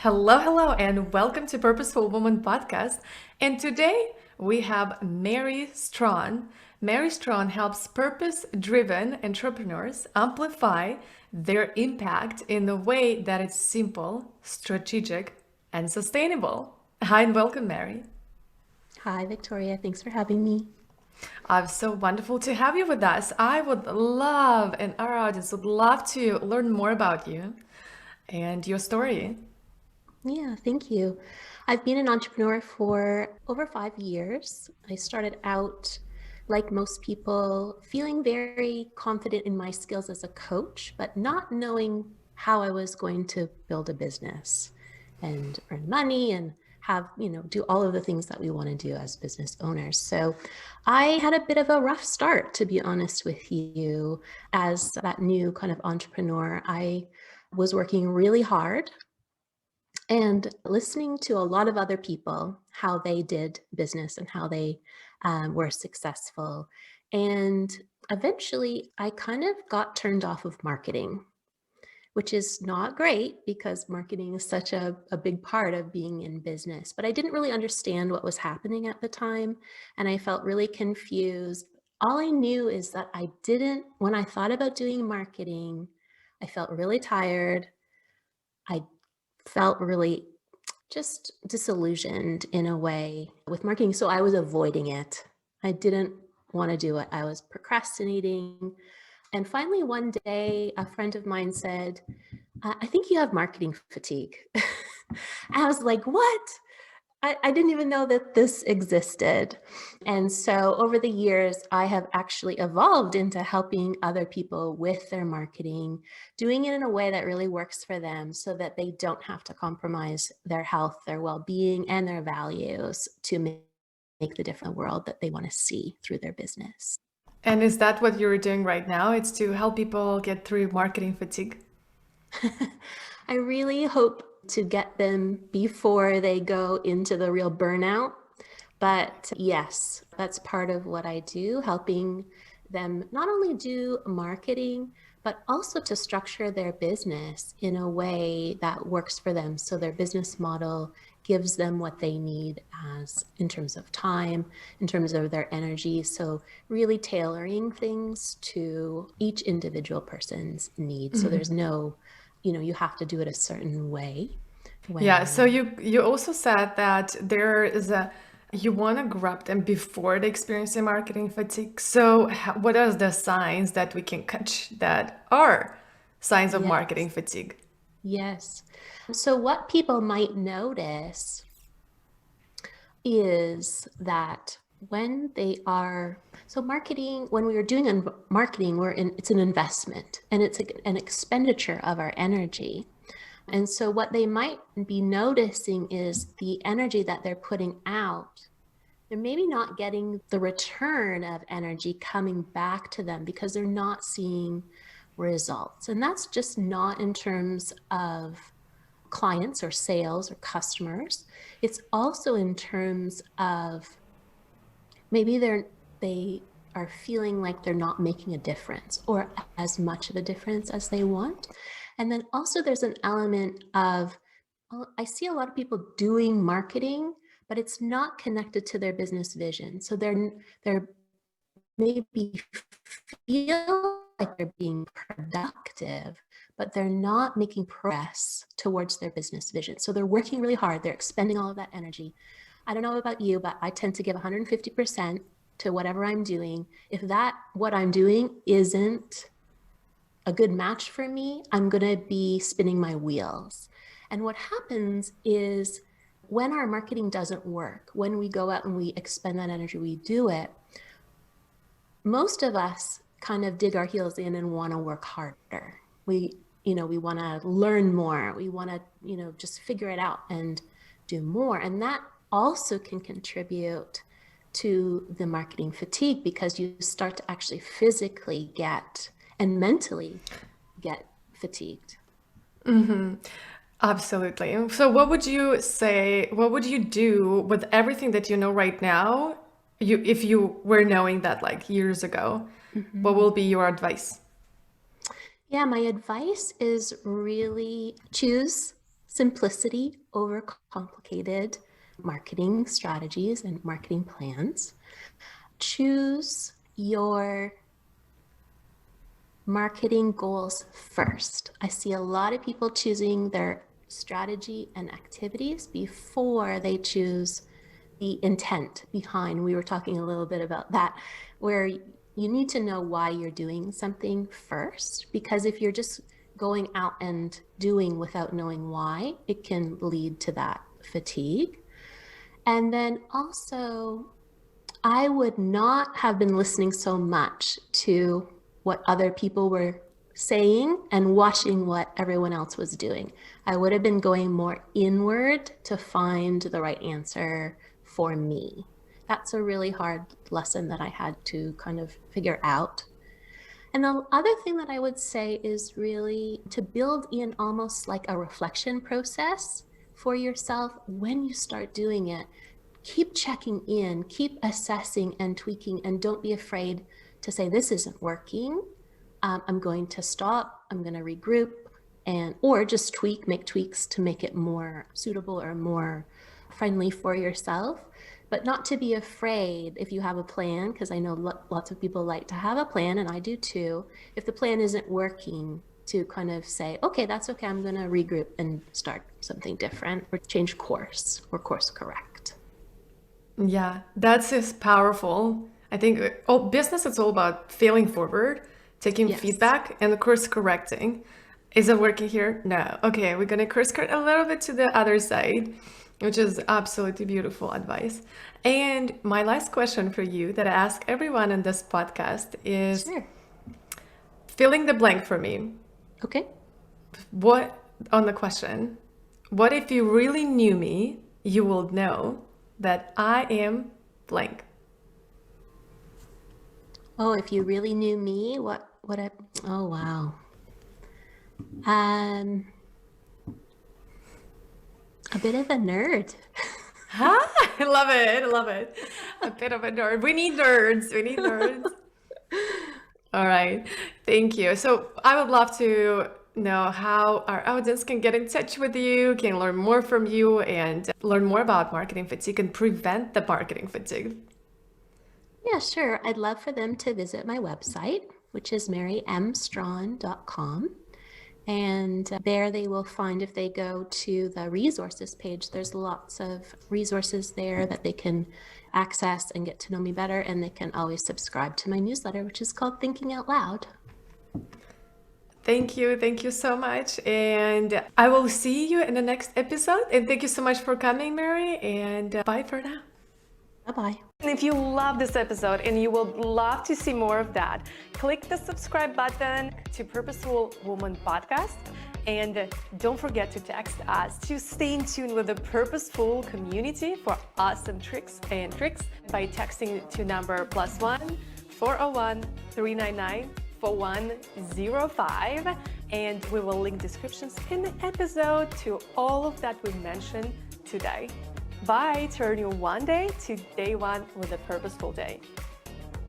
Hello, hello, and welcome to Purposeful Woman podcast. And today we have Mary Strachan. Mary Strachan helps purpose driven entrepreneurs amplify their impact in a way that is simple, strategic, and sustainable. Hi, and welcome, Mary. Hi, Victoria. Thanks for having me. So wonderful to have you with us. I would love, and our audience would love to learn more about you and your story. Yeah, thank you. I've been an entrepreneur for over 5 years. I started out, like most people, feeling very confident in my skills as a coach, but not knowing how I was going to build a business and earn money and do all of the things that we want to do as business owners. So I had a bit of a rough start, to be honest with you, as that new kind of entrepreneur. I was working really hard and listening to a lot of other people, how they did business and how they were successful. And eventually, I kind of got turned off of marketing, which is not great because marketing is such a big part of being in business. But I didn't really understand what was happening at the time. And I felt really confused. All I knew is that when I thought about doing marketing, I felt really tired. I felt really just disillusioned in a way with marketing. So I was avoiding it. I didn't want to do it. I was procrastinating. And finally, one day, a friend of mine said, I think you have marketing fatigue. And I was like, what? I didn't even know that this existed. And so over the years, I have actually evolved into helping other people with their marketing, doing it in a way that really works for them so that they don't have to compromise their health, their well-being, and their values to make the different world that they want to see through their business. And is that what you're doing right now? It's to help people get through marketing fatigue? I really hope to get them before they go into the real burnout. But yes, that's part of what I do, helping them not only do marketing, but also to structure their business in a way that works for them. So their business model gives them what they need as in terms of time, in terms of their energy. So really tailoring things to each individual person's needs. So there's no, you have to do it a certain way Yeah, so when you also said that there is a you want to grab them before they experience the marketing fatigue. So what are the signs that we can catch that are signs of yes, marketing fatigue? yes. So what people might notice is that when they are so marketing, when we are doing marketing, it's an investment and it's an expenditure of our energy. And so what they might be noticing is the energy that they're putting out. They're maybe not getting the return of energy coming back to them because they're not seeing results. And that's just not in terms of clients or sales or customers. It's also in terms of maybe they are feeling like they're not making a difference or as much of a difference as they want. And then also there's an element of, well, I see a lot of people doing marketing, but it's not connected to their business vision. So they're maybe feel like they're being productive, but they're not making progress towards their business vision. So they're working really hard. They're expending all of that energy. I don't know about you, but I tend to give 150% to whatever I'm doing. If what I'm doing isn't a good match for me, I'm going to be spinning my wheels. And what happens is when our marketing doesn't work, when we go out and we expend that energy, we do it, most of us kind of dig our heels in and want to work harder. We want to learn more. We want to, just figure it out and do more. And that also can contribute to the marketing fatigue because you start to actually physically get and mentally get fatigued. Absolutely. So what would you say, what would you do with everything that you know right now, if you were knowing that like years ago? What Mhm. will be your advice? Yeah, my advice is really choose simplicity over complicated marketing strategies and marketing plans. Choose your marketing goals first. I see a lot of people choosing their strategy and activities before they choose the intent behind. We were talking a little bit about that, where you need to know why you're doing something first, because if you're just going out and doing without knowing why, it can lead to that fatigue. And then also, I would not have been listening so much to what other people were saying and watching what everyone else was doing. I would have been going more inward to find the right answer for me. That's a really hard lesson that I had to kind of figure out. And the other thing that I would say is really to build in almost like a reflection process for yourself when you start doing it. Keep checking in, keep assessing and tweaking, and don't be afraid to say, this isn't working. I'm going to stop, I'm going to regroup, or just make tweaks to make it more suitable or more friendly for yourself. But not to be afraid if you have a plan, because I know lots of people like to have a plan, and I do too. If the plan isn't working, to kind of say, okay, that's okay, I'm going to regroup and start something different, or change course, or course correct. Yeah, that's just powerful. I think business is all about failing forward, taking Yes. feedback, and course correcting. Is it working here? No. Okay, we're gonna course correct a little bit to the other side, which is absolutely beautiful advice. And my last question for you that I ask everyone in this podcast is Sure. filling the blank for me. Okay. What on the question? What if you really knew me, you will know that I am blank. Oh, if you really knew me, oh, wow. A bit of a nerd. Huh? I love it. I love it. A bit of a nerd. We need nerds. We need nerds. All right. Thank you. So I would love to know how our audience can get in touch with you, can learn more from you, and learn more about marketing fatigue and prevent the marketing fatigue. Yeah, sure. I'd love for them to visit my website, which is marymstrachan.com. And there they will find, if they go to the resources page, there's lots of resources there that they can access and get to know me better. And they can always subscribe to my newsletter, which is called Thinking Out Loud. Thank you. Thank you so much. And I will see you in the next episode. And thank you so much for coming, Mary. And bye for now. Bye-bye. And if you love this episode and you would love to see more of that, click the subscribe button to Purposeful Woman Podcast. And don't forget to text us to stay in tune with the Purposeful community for awesome tricks by texting to number +1 401 399 4105, and we will link descriptions in the episode to all of that we mentioned today. Bye, turn your one day to day one with a purposeful day.